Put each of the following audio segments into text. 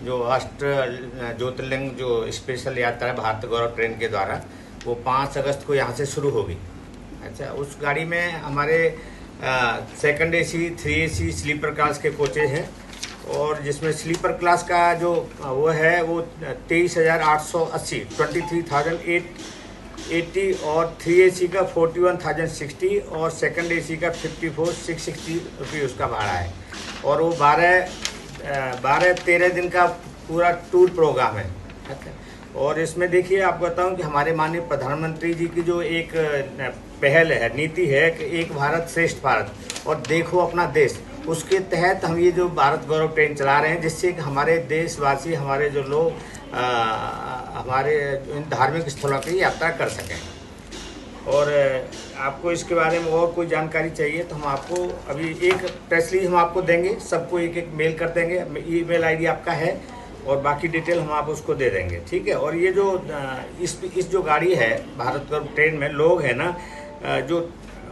जो अष्ट ज्योतिर्लिंग जो स्पेशल यात्रा है भारत गौरव ट्रेन के द्वारा, वो 5 अगस्त को यहाँ से शुरू होगी। अच्छा, उस गाड़ी में हमारे second AC, 3AC sleeper class के कोचेज हैं, और जिसमें स्लीपर क्लास का जो वो है वो 23,880 23,880 और 3AC का 41,060 और सेकंड AC का 54,660 रुपये उसका भाड़ा है। और वो 12-13 दिन का पूरा टूर प्रोग्राम है। और इसमें देखिए, आपको बताऊं कि हमारे माननीय प्रधानमंत्री जी की जो एक पहल है, नीति है कि एक भारत श्रेष्ठ भारत और देखो अपना देश, उसके तहत हम ये जो भारत गौरव ट्रेन चला रहे हैं, जिससे कि हमारे देशवासी, हमारे जो लोग हमारे इन धार्मिक स्थलों की यात्रा कर सकें। और आपको इसके बारे में और कोई जानकारी चाहिए तो हम आपको अभी एक प्रेस रिलीज हम आपको देंगे, सबको एक मेल कर देंगे। ईमेल ID आपका है और बाकी डिटेल हम आप उसको दे देंगे, ठीक है। और ये जो इस जो गाड़ी है भारत गौरव ट्रेन में लोग हैं ना, जो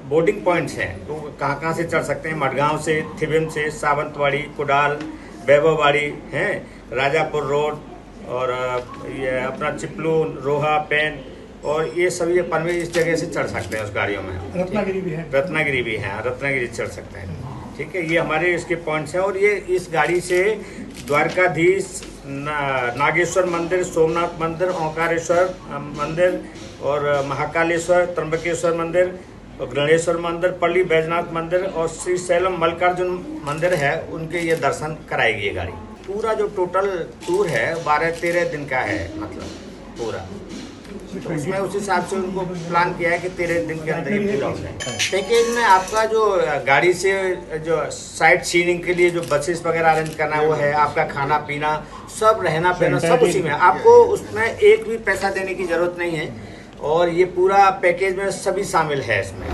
बोर्डिंग पॉइंट्स हैं तो कहाँ से चढ़ सकते हैं, मडगांव से, थिबिम से, सावंतवाड़ी, कुडाल, वैभववाड़ी हैं, राजापुर रोड और ये अपना चिपलून, रोहा, पेन और ये सभी पनवेल, इस जगह से चढ़ सकते हैं उस गाड़ियों में। रत्नागिरी भी है, रत्नागिरी चढ़ सकते हैं, ठीक है। ये हमारे इसके पॉइंट्स हैं। और ये इस गाड़ी से द्वारकाधीश, नागेश्वर मंदिर, सोमनाथ मंदिर, ओंकारेश्वर मंदिर और महाकालेश्वर, त्र्यंबकेश्वर मंदिर और गणेश्वर मंदिर, पल्ली बैजनाथ मंदिर और श्री शैलम मल्लिकार्जुन मंदिर है, उनके ये दर्शन कराएगी ये गाड़ी। पूरा जो टोटल टूर है 12-13 दिन का है, मतलब पूरा। तो उसमें उस हिसाब से उनको प्लान किया है कि 13 दिन के अंदर ये पूरा हो जाए। पैकेज में आपका जो गाड़ी से जो साइट सीइंग के लिए जो बसेस वगैरह अरेंज करना है वो है, आपका खाना पीना सब, रहना पहना सब उसी में, आपको उसमें एक भी पैसा देने की जरूरत नहीं है। और ये पूरा पैकेज में सभी शामिल है इसमें।